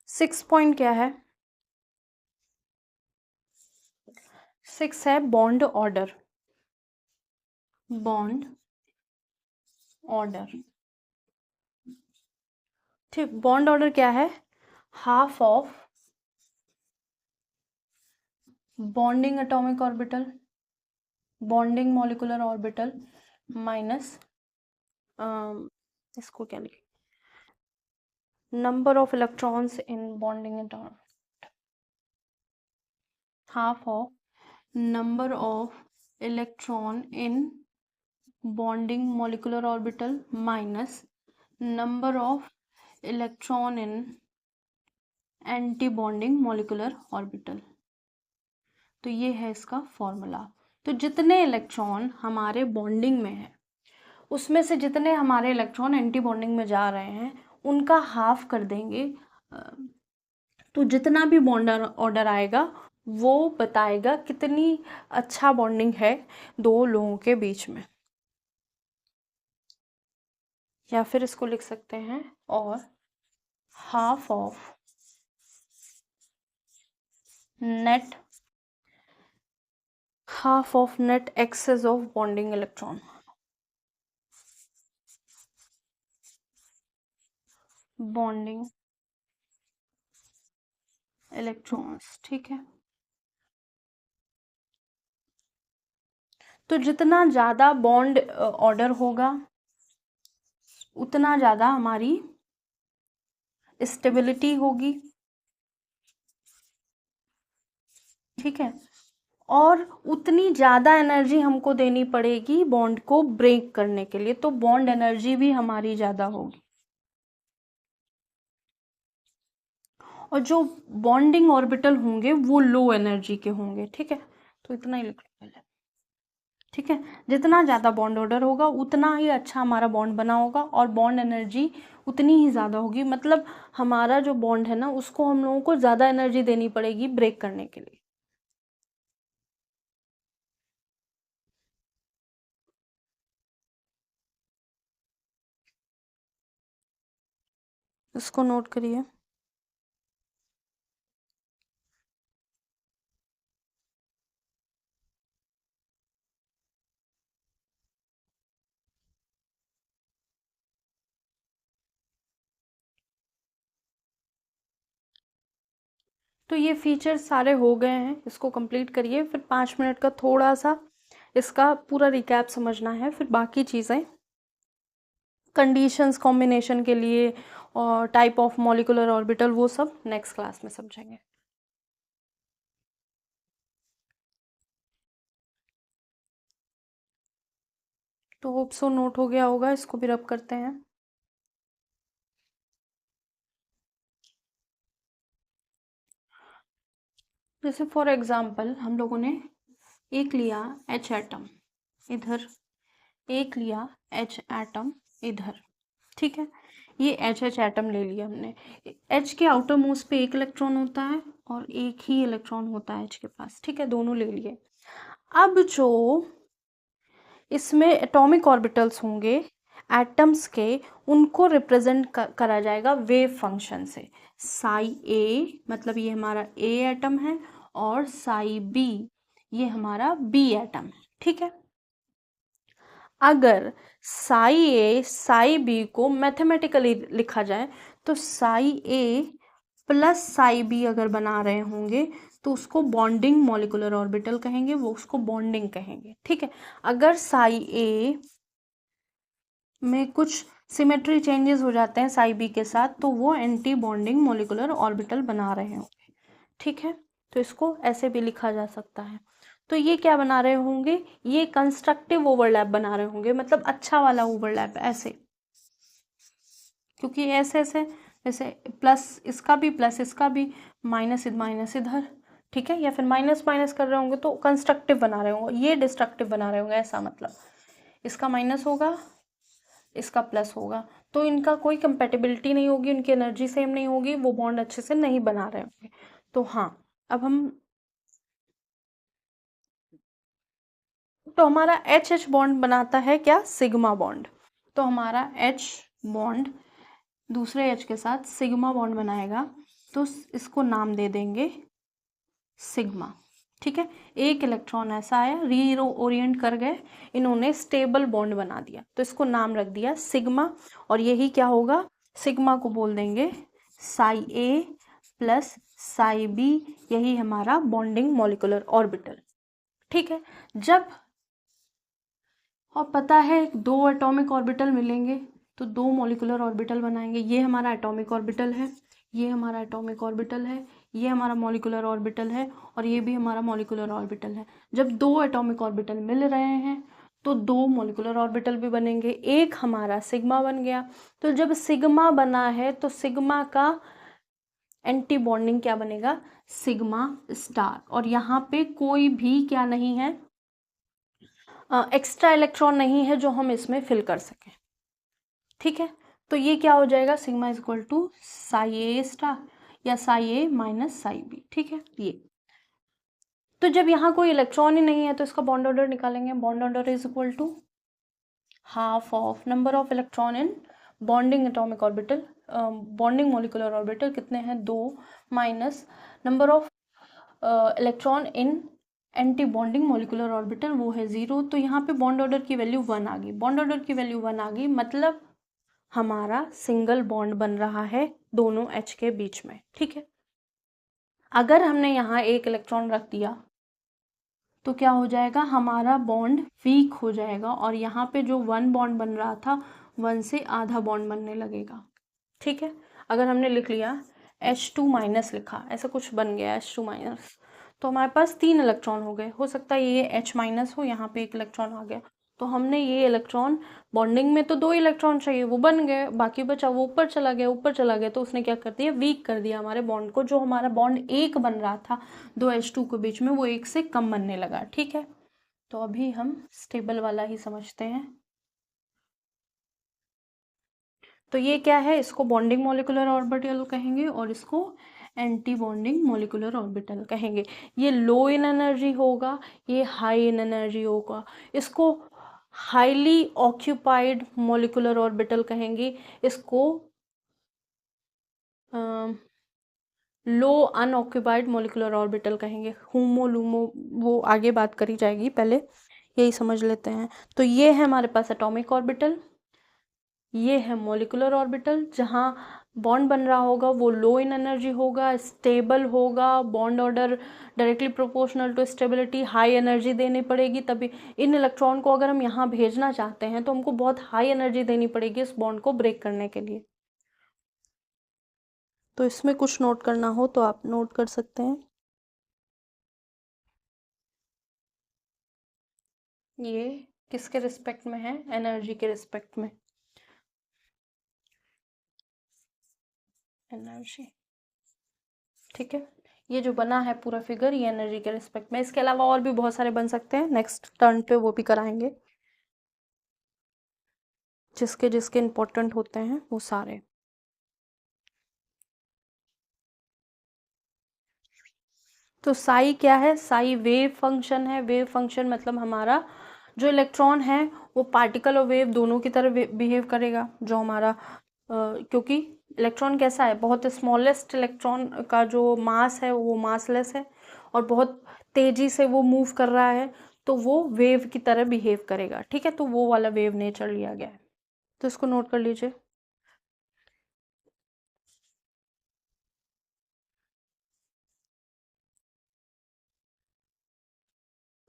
6 पॉइंट क्या है, 6 है बॉन्ड ऑर्डर, बॉन्ड ऑर्डर, ठीक। बॉन्ड ऑर्डर क्या है, half of bonding atomic orbital, bonding molecular orbital minus इसको क्या लिखें, number of electrons in bonding atom, half of number of electron in bonding molecular orbital minus number of electron in anti bonding molecular orbital। तो ये है इसका फॉर्मूला। तो जितने इलेक्ट्रॉन हमारे बॉन्डिंग में है उसमें से जितने हमारे इलेक्ट्रॉन एंटी बॉन्डिंग में जा रहे हैं उनका हाफ कर देंगे। तो जितना भी बॉन्ड ऑर्डर आएगा वो बताएगा कितनी अच्छा बॉन्डिंग है दो लोगों के बीच में। या फिर इसको लिख सकते हैं और half of net, half of net excess of bonding electron, bonding electrons, ठीक है। तो जितना ज़्यादा बॉन्ड ऑर्डर होगा उतना ज़्यादा हमारी स्टेबिलिटी होगी, ठीक है, और उतनी ज़्यादा एनर्जी हमको देनी पड़ेगी बॉन्ड को ब्रेक करने के लिए। तो बॉन्ड एनर्जी भी हमारी ज़्यादा होगी, और जो बॉन्डिंग ऑर्बिटल होंगे वो लो एनर्जी के होंगे, ठीक है। तो इतना ही लिख लो पहले, ठीक है। जितना ज़्यादा बॉन्ड ऑर्डर होगा उतना ही अच्छा हमारा बॉन्ड बना होगा और बॉन्ड एनर्जी उतनी ही ज़्यादा होगी। मतलब हमारा जो बॉन्ड है ना उसको हम लोगों को ज़्यादा एनर्जी देनी पड़ेगी ब्रेक करने के लिए। इसको नोट करिए। तो ये फीचर्स सारे हो गए हैं, इसको कंप्लीट करिए। फिर 5 मिनट का थोड़ा सा इसका पूरा रिकैप समझना है, फिर बाकी चीज़ें कंडीशंस कॉम्बिनेशन के लिए और टाइप ऑफ मॉलिक्यूलर ऑर्बिटल वो सब नेक्स्ट क्लास में समझेंगे। तो होप सो नोट हो गया होगा, इसको भी रब करते हैं। जैसे फॉर एग्जांपल हम लोगों ने एक लिया H एटम इधर, एक लिया H एटम इधर, ठीक है। ये H एटम ले लिया हमने। H के आउटर मोस्ट पे एक इलेक्ट्रॉन होता है और एक ही इलेक्ट्रॉन होता है H के पास, ठीक है, दोनों ले लिए। अब जो इसमें एटॉमिक ऑर्बिटल्स होंगे एटम्स के, उनको रिप्रेजेंट करा जाएगा वेव फंक्शन से। साई ए मतलब ये हमारा ए एटम है और साई बी ये हमारा बी एटम है, ठीक है। अगर साई ए साई बी को मैथमेटिकली लिखा जाए तो साई ए प्लस साई बी अगर बना रहे होंगे तो उसको बॉन्डिंग मॉलिक्यूलर ऑर्बिटल कहेंगे, वो उसको बॉन्डिंग कहेंगे, ठीक है। अगर साई ए में कुछ सिमेट्री चेंजेस हो जाते हैं साई बी के साथ तो वो एंटी बॉन्डिंग मॉलिक्यूलर ऑर्बिटल बना रहे होंगे, ठीक है। तो इसको ऐसे भी लिखा जा सकता है। तो ये क्या बना रहे होंगे, ये कंस्ट्रक्टिव ओवरलैप बना रहे होंगे, मतलब अच्छा वाला ओवरलैप ऐसे, क्योंकि ऐसे ऐसे जैसे प्लस इसका भी प्लस इसका भी माइनस माइनस इधर, ठीक है, या फिर माइनस माइनस कर रहे होंगे तो कंस्ट्रक्टिव बना रहे होंगे, ये डिस्ट्रक्टिव बना रहे होंगे, ऐसा मतलब इसका माइनस होगा इसका प्लस होगा तो इनका कोई कंपेटिबिलिटी नहीं होगी, उनकी एनर्जी सेम नहीं होगी, वो बॉन्ड अच्छे से नहीं बना रहे होंगे। तो हाँ, अब हम तो हमारा एच एच बॉन्ड बनाता है क्या, सिग्मा बॉन्ड। तो हमारा एच बॉन्ड दूसरे एच के साथ सिग्मा बॉन्ड बनाएगा तो इसको नाम दे देंगे सिग्मा, ठीक है। एक इलेक्ट्रॉन ऐसा आया, री ओरिएंट कर गए, इन्होंने स्टेबल बॉन्ड बना दिया तो इसको नाम रख दिया सिग्मा। और यही क्या होगा, सिग्मा को बोल देंगे साई ए प्लस साई बी, यही हमारा बॉन्डिंग मॉलिक्यूलर ऑर्बिटल, ठीक है। जब और पता है दो एटॉमिक ऑर्बिटल मिलेंगे तो दो मॉलिक्यूलर ऑर्बिटल बनाएंगे, ये हमारा एटॉमिक ऑर्बिटल है, ये हमारा एटॉमिक ऑर्बिटल है, ये हमारा मॉलिक्यूलर ऑर्बिटल है और ये भी हमारा मॉलिक्यूलर ऑर्बिटल है। जब दो एटॉमिक ऑर्बिटल मिल रहे हैं तो दो मॉलिक्यूलर ऑर्बिटल भी बनेंगे, एक हमारा सिग्मा बन गया। तो जब सिग्मा बना है तो सिग्मा का एंटी बॉन्डिंग क्या बनेगा, सिग्मा स्टार। और यहाँ पे कोई भी क्या नहीं है, एक्स्ट्रा इलेक्ट्रॉन नहीं है जो हम इसमें फिल कर सकें, ठीक है। तो ये क्या हो जाएगा, sigma is equal to psi A star या psi A minus psi B, ठीक है। ये तो जब यहाँ कोई इलेक्ट्रॉन ही नहीं है तो इसका बॉन्ड ऑर्डर निकालेंगे, bond order is equal to half of number of electron in bonding atomic orbital, bonding molecular orbital कितने हैं, दो, minus number of electron in anti bonding molecular orbital वो है 0। तो यहाँ पे बॉन्ड ऑर्डर की वैल्यू 1 आ गई, बॉन्ड ऑर्डर की वैल्यू 1 आ गई, मतलब हमारा सिंगल बॉन्ड बन रहा है दोनों H के बीच में, ठीक है। अगर हमने यहाँ एक इलेक्ट्रॉन रख दिया तो क्या हो जाएगा, हमारा बॉन्ड वीक हो जाएगा और यहाँ पे जो 1 बॉन्ड बन रहा था 1 से आधा बॉन्ड बनने लगेगा, ठीक है। अगर हमने लिख लिया H2 माइनस लिखा, ऐसा कुछ बन गया H2 माइनस, तो हमारे पास 3 इलेक्ट्रॉन हो गए, हो सकता है ये H माइनस हो, यहाँ पे एक इलेक्ट्रॉन आ गया, तो हमने ये इलेक्ट्रॉन बॉन्डिंग में तो 2 इलेक्ट्रॉन चाहिए वो बन गए, बाकी बचा वो ऊपर चला गया, ऊपर चला गया तो उसने क्या कर दिया, वीक कर दिया हमारे बॉन्ड को। जो हमारा बॉन्ड एक बन रहा था दो H2 के बीच में वो एक से कम बनने लगा, ठीक है। तो अभी हम स्टेबल वाला ही समझते हैं। तो ये क्या है, इसको बॉन्डिंग मॉलिक्यूलर ऑर्बिटल कहेंगे और इसको एंटी बॉन्डिंग मॉलिक्यूलर ऑर्बिटल कहेंगे। ये लो इन एनर्जी होगा, ये हाई इन एनर्जी होगा, इसको हाईली ऑक्यूपाइड मॉलिक्यूलर ऑर्बिटल कहेंगे, इसको लो अनऑक्यूपाइड मॉलिक्यूलर ऑर्बिटल कहेंगे। हुमो लूमो वो आगे बात करी जाएगी, पहले यही समझ लेते हैं। तो ये है हमारे पास एटॉमिक ऑर्बिटल, ये है मॉलिक्यूलर ऑर्बिटल, जहाँ बॉन्ड बन रहा होगा वो लो इन एनर्जी होगा, स्टेबल होगा, bond order directly proportional to stability, high energy देनी पड़ेगी। तभी इन इलेक्ट्रॉन को अगर हम यहाँ भेजना चाहते हैं तो हमको बहुत हाई एनर्जी देनी पड़ेगी इस बॉन्ड को ब्रेक करने के लिए। तो इसमें कुछ नोट करना हो तो आप नोट कर सकते हैं। ये किसके रिस्पेक्ट में है, एनर्जी के रिस्पेक्ट में, एनर्जी, ठीक है। ये जो बना है पूरा फिगर ये एनर्जी के रिस्पेक्ट में। इसके अलावा और भी बहुत सारे बन सकते हैं, नेक्स्ट टर्न पे वो भी कराएंगे, जिसके जिसके इम्पोर्टेंट होते हैं वो सारे। तो साई क्या है? साई वेव फंक्शन है। वेव फंक्शन मतलब हमारा जो इलेक्ट्रॉन है वो पार्टिकल और वेव दोनों की तरह बिहेव करेगा। जो हमारा क्योंकि इलेक्ट्रॉन कैसा है, बहुत स्मॉलेस्ट इलेक्ट्रॉन का जो मास है वो मासलेस है और बहुत तेजी से वो मूव कर रहा है, तो वो वेव की तरह बिहेव करेगा। ठीक है, तो वो वाला वेव नेचर लिया गया है, तो इसको नोट कर लीजिए।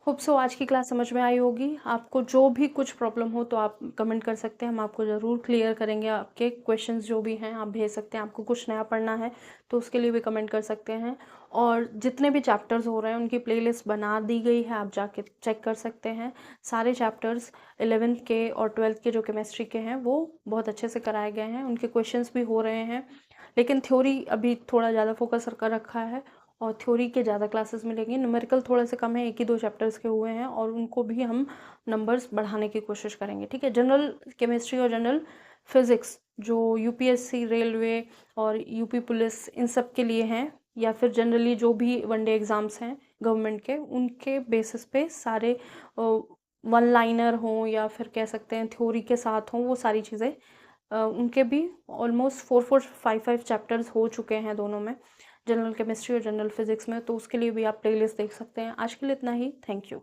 होप सो आज की क्लास समझ में आई होगी। आपको जो भी कुछ प्रॉब्लम हो तो आप कमेंट कर सकते हैं, हम आपको ज़रूर क्लियर करेंगे। आपके क्वेश्चंस जो भी हैं आप भेज सकते हैं। आपको कुछ नया पढ़ना है तो उसके लिए भी कमेंट कर सकते हैं। और जितने भी चैप्टर्स हो रहे हैं उनकी प्लेलिस्ट बना दी गई है, आप जाके चेक कर सकते हैं। सारे चैप्टर्स 11th के और 12th के जो केमिस्ट्री के हैं वो बहुत अच्छे से कराए गए हैं, उनके क्वेश्चंस भी हो रहे हैं। लेकिन थ्योरी अभी थोड़ा ज़्यादा फोकस कर रखा है और थ्योरी के ज़्यादा क्लासेस मिलेंगी। न्यूमेरिकल थोड़े से कम है, 1 ही 2 चैप्टर्स के हुए हैं और उनको भी हम नंबर्स बढ़ाने की कोशिश करेंगे। ठीक है, जनरल केमिस्ट्री और जनरल फिजिक्स जो यूपीएससी, रेलवे और यूपी पुलिस इन सब के लिए हैं, या फिर जनरली जो भी वनडे एग्ज़ाम्स हैं गवर्नमेंट के, उनके बेसिस पे सारे वन लाइनर हों या फिर कह सकते हैं थ्योरी के साथ हों, वो सारी चीज़ें उनके भी ऑलमोस्ट 4 5 चैप्टर्स हो चुके हैं दोनों में, जनरल केमिस्ट्री और जनरल फिजिक्स में। तो उसके लिए भी आप प्लेलिस्ट देख सकते हैं। आज के लिए इतना ही, थैंक यू।